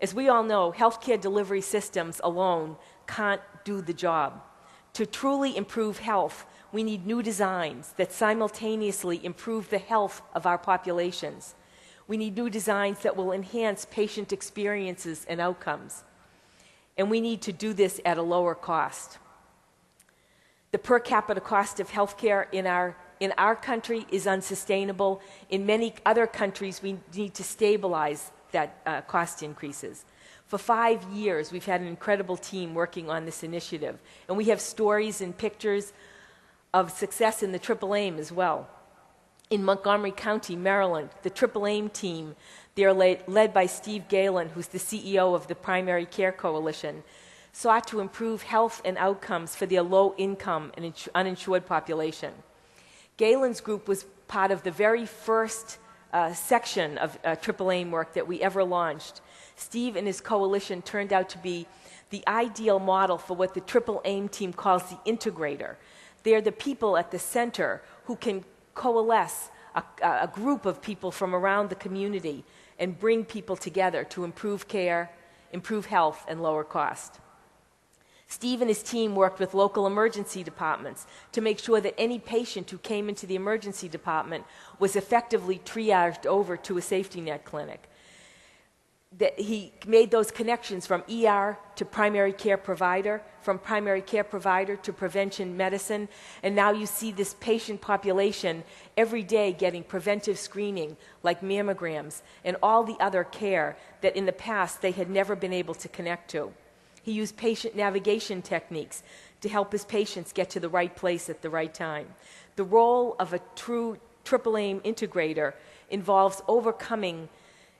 As we all know, healthcare delivery systems alone can't do the job. To truly improve health, we need new designs that simultaneously improve the health of our populations. We need new designs that will enhance patient experiences and outcomes. And we need to do this at a lower cost. The per capita cost of healthcare in our country is unsustainable. In many other countries, we need to stabilize that cost increases. For 5 years, we've had an incredible team working on this initiative, and we have stories and pictures of success in the Triple Aim as well. In Montgomery County, Maryland, the Triple Aim team, they're led by Steve Galen, who's the CEO of the Primary Care Coalition, sought to improve health and outcomes for their low-income and uninsured population. Galen's group was part of the very first section of Triple Aim work that we ever launched. Steve and his coalition turned out to be the ideal model for what the Triple Aim team calls the integrator. They're the people at the center who can coalesce a group of people from around the community and bring people together to improve care, improve health, and lower cost. Steve and his team worked with local emergency departments to make sure that any patient who came into the emergency department was effectively triaged over to a safety net clinic. That he made those connections from ER to primary care provider, from primary care provider to prevention medicine, and now you see this patient population every day getting preventive screening like mammograms and all the other care that in the past they had never been able to connect to. He used patient navigation techniques to help his patients get to the right place at the right time. The role of a true Triple Aim integrator involves overcoming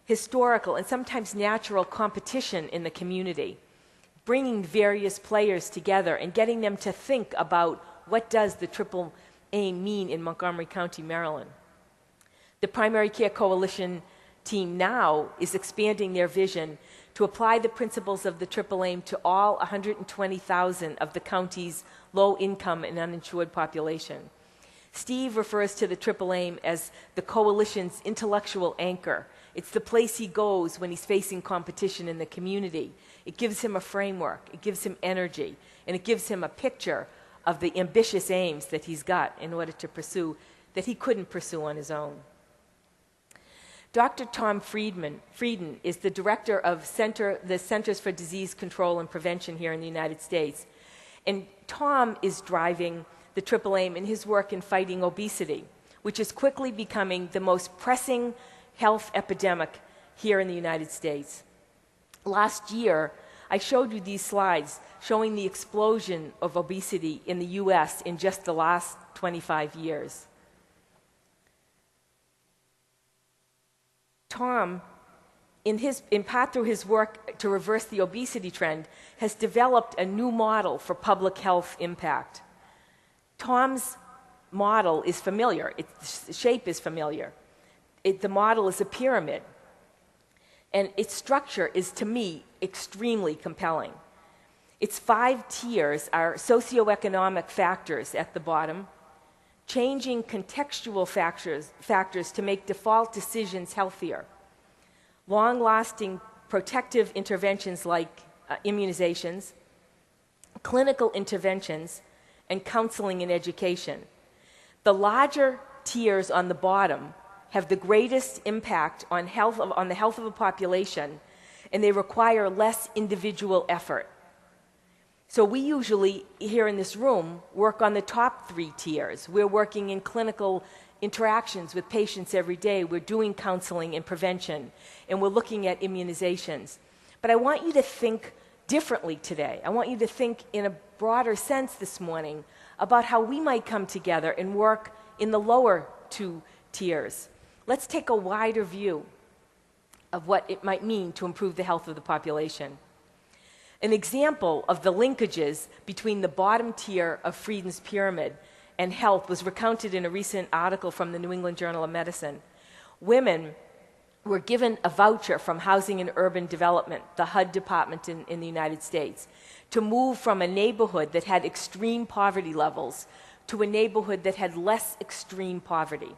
historical and sometimes natural competition in the community, bringing various players together and getting them to think about what does the Triple Aim mean in Montgomery County, Maryland. The Primary Care Coalition team now is expanding their vision to apply the principles of the Triple Aim to all 120,000 of the county's low-income and uninsured population. Steve refers to the Triple Aim as the coalition's intellectual anchor. It's the place he goes when he's facing competition in the community. It gives him a framework, it gives him energy, and it gives him a picture of the ambitious aims that he's got in order to pursue that he couldn't pursue on his own. Dr. Tom Frieden is the director of the Centers for Disease Control and Prevention here in the United States. And Tom is driving the Triple Aim in his work in fighting obesity, which is quickly becoming the most pressing health epidemic here in the United States. Last year, I showed you these slides showing the explosion of obesity in the US in just the last 25 years. Tom, in part through his work to reverse the obesity trend, has developed a new model for public health impact. Tom's model is familiar. Its shape is familiar. The model is a pyramid. And its structure is, to me, extremely compelling. Its 5 tiers are socioeconomic factors at the bottom, changing contextual factors to make default decisions healthier, long-lasting protective interventions like immunizations, clinical interventions, and counseling and education. The larger tiers on the bottom have the greatest impact on the health of a population, and they require less individual effort. So we usually, here in this room, work on the top 3 tiers. We're working in clinical interactions with patients every day. We're doing counseling and prevention, and we're looking at immunizations. But I want you to think differently today. I want you to think in a broader sense this morning about how we might come together and work in the lower 2 tiers. Let's take a wider view of what it might mean to improve the health of the population. An example of the linkages between the bottom tier of Frieden's pyramid and health was recounted in a recent article from the New England Journal of Medicine. Women were given a voucher from Housing and Urban Development, the HUD department in the United States, to move from a neighborhood that had extreme poverty levels to a neighborhood that had less extreme poverty.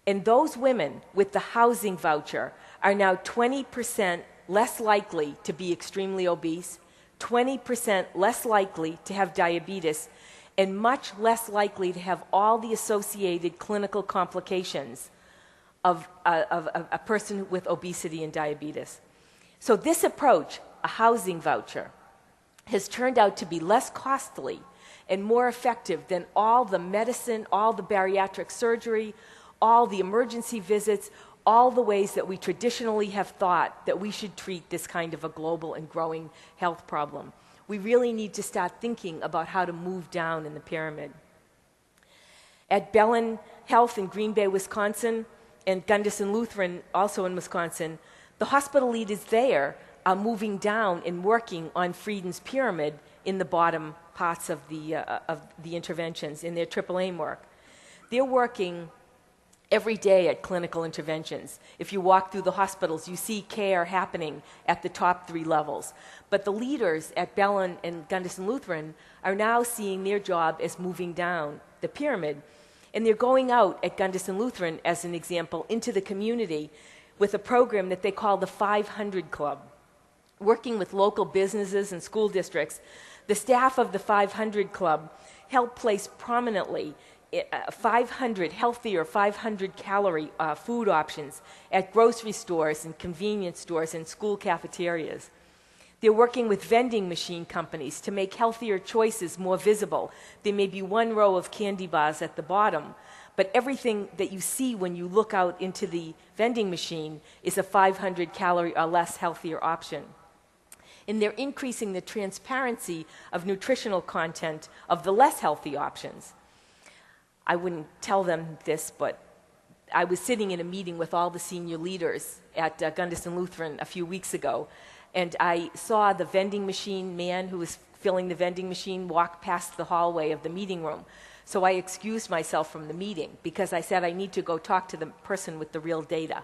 And those women with the housing voucher are now 20% less likely to be extremely obese, 20% less likely to have diabetes, and much less likely to have all the associated clinical complications of a person with obesity and diabetes. So this approach, a housing voucher, has turned out to be less costly and more effective than all the medicine, all the bariatric surgery, all the emergency visits, all the ways that we traditionally have thought that we should treat this kind of a global and growing health problem. We really need to start thinking about how to move down in the pyramid. At Bellin Health in Green Bay, Wisconsin, and Gunderson Lutheran, also in Wisconsin, the hospital leaders there are moving down and working on Frieden's pyramid in the bottom parts of the interventions in their triple aim work. They're working every day at clinical interventions. If you walk through the hospitals, you see care happening at the top 3 levels. But the leaders at Bellin and Gunderson Lutheran are now seeing their job as moving down the pyramid. And they're going out at Gunderson Lutheran, as an example, into the community with a program that they call the 500 Club. Working with local businesses and school districts, the staff of the 500 Club help place prominently 500 healthier, 500-calorie food options at grocery stores and convenience stores and school cafeterias. They're working with vending machine companies to make healthier choices more visible. There may be one row of candy bars at the bottom, but everything that you see when you look out into the vending machine is a 500-calorie or less healthier option. And they're increasing the transparency of nutritional content of the less healthy options. I wouldn't tell them this, but I was sitting in a meeting with all the senior leaders at Gunderson Lutheran a few weeks ago, and I saw the vending machine man who was filling the vending machine walk past the hallway of the meeting room. So I excused myself from the meeting because I said I need to go talk to the person with the real data.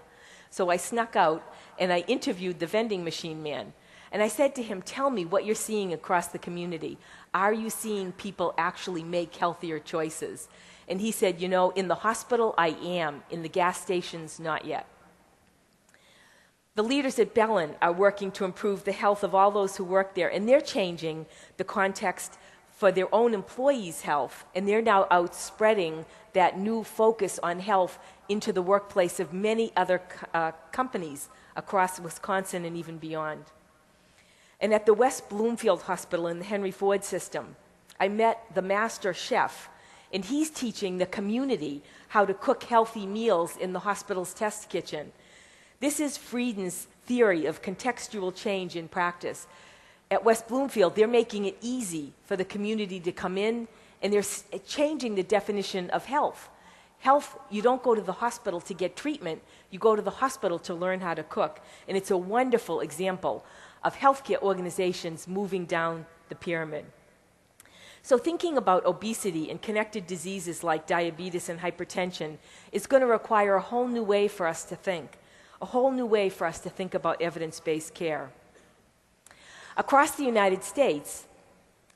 So I snuck out and I interviewed the vending machine man. And I said to him, tell me what you're seeing across the community. Are you seeing people actually make healthier choices? And he said, you know, in the hospital I am, in the gas stations not yet. The leaders at Bellin are working to improve the health of all those who work there, and they're changing the context for their own employees' health, and they're now out spreading that new focus on health into the workplace of many other companies across Wisconsin and even beyond. And at the West Bloomfield Hospital in the Henry Ford system, I met the master chef, and he's teaching the community how to cook healthy meals in the hospital's test kitchen. This is Frieden's theory of contextual change in practice. At West Bloomfield, they're making it easy for the community to come in, and they're changing the definition of health. Health, you don't go to the hospital to get treatment, you go to the hospital to learn how to cook. And it's a wonderful example of healthcare organizations moving down the pyramid. So thinking about obesity and connected diseases like diabetes and hypertension is going to require a whole new way for us to think, a whole new way for us to think about evidence-based care. Across the United States,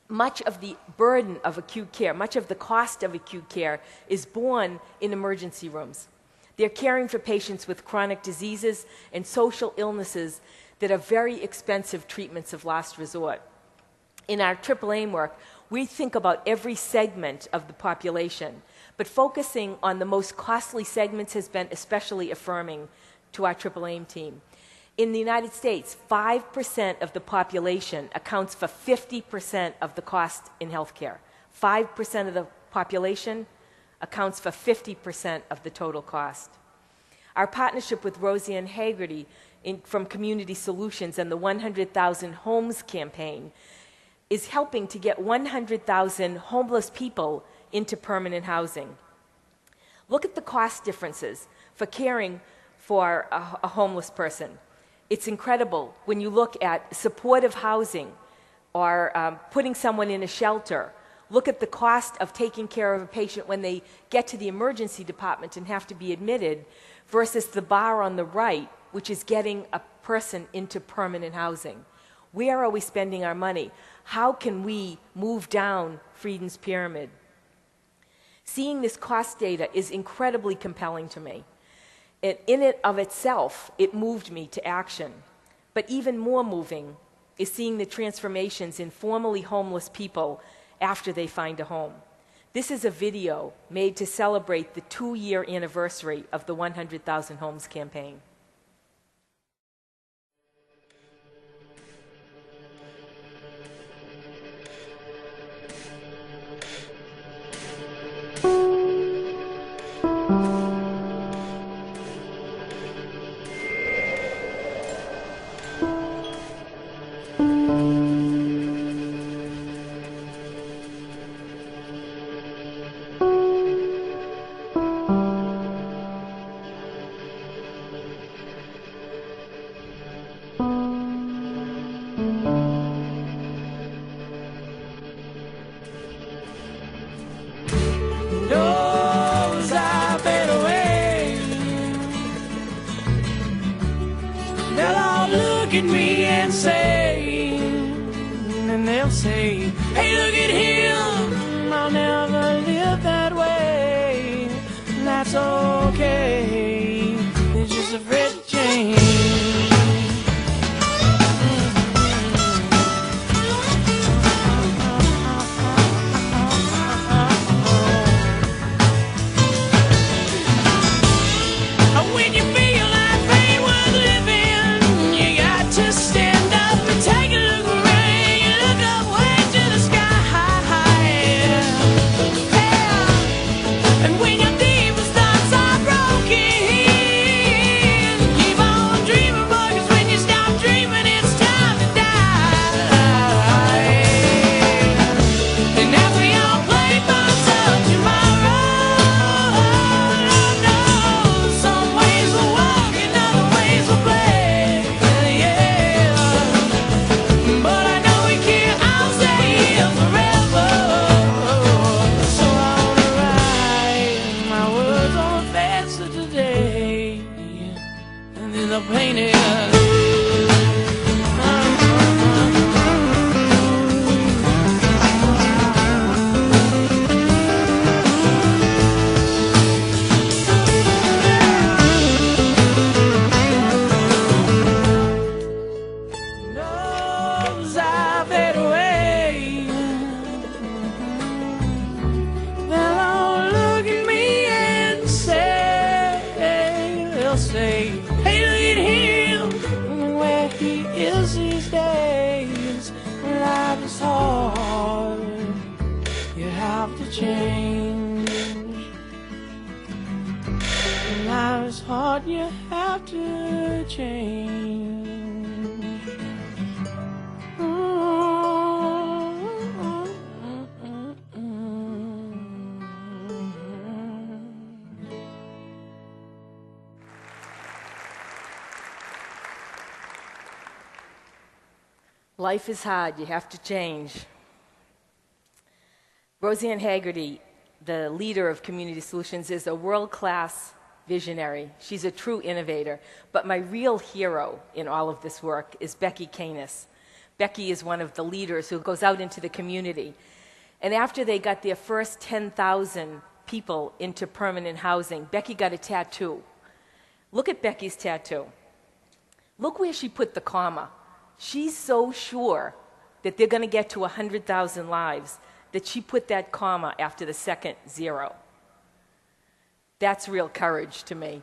much of the burden of acute care, much of the cost of acute care is borne in emergency rooms. They're caring for patients with chronic diseases and social illnesses that are very expensive treatments of last resort. In our triple aim work, we think about every segment of the population, but focusing on the most costly segments has been especially affirming to our triple aim team. In the United States, 5% of the population accounts for 50% of the cost in healthcare. 5% of the population accounts for 50% of the total cost. Our partnership with Roseanne Haggerty from Community Solutions and the 100,000 Homes campaign is helping to get 100,000 homeless people into permanent housing. Look at the cost differences for caring for a homeless person. It's incredible when you look at supportive housing or putting someone in a shelter. Look at the cost of taking care of a patient when they get to the emergency department and have to be admitted versus the bar on the right, which is getting a person into permanent housing. Where are we spending our money? How can we move down Frieden's pyramid? Seeing this cost data is incredibly compelling to me. In it of itself, it moved me to action. But even more moving is seeing the transformations in formerly homeless people after they find a home. This is a video made to celebrate the 2-year anniversary of the 100,000 Homes campaign. At me and say, and they'll say, hey, look at him, I'll never live that way. And that's okay, it's just afraid to change. When you feel life ain't worth living, you got to stand up and take a look around. You look up way to the sky, yeah. And when your deepest thoughts are broken, keep on dreaming, boy, 'cause when you stop dreaming, it's time to die. And as we all play bombs up tomorrow, some ways will walk and other ways will play, yeah. But I know we can't all stay here forever. So I wanna write my words on the fence of today, and then I'll paint it. Knows I fade away, they'll all look at me and say, they'll say, hey, look at him, and where he is these days. Life is hard, you have to change. Life is hard, you have to change. Life is hard, you have to change. Roseanne Haggerty, the leader of Community Solutions, is a world-class visionary. She's a true innovator. But my real hero in all of this work is Becky Canis. Becky is one of the leaders who goes out into the community. And after they got their first 10,000 people into permanent housing, Becky got a tattoo. Look at Becky's tattoo. Look where she put the comma. She's so sure that they're going to get to 100,000 lives that she put that comma after the second zero. That's real courage to me.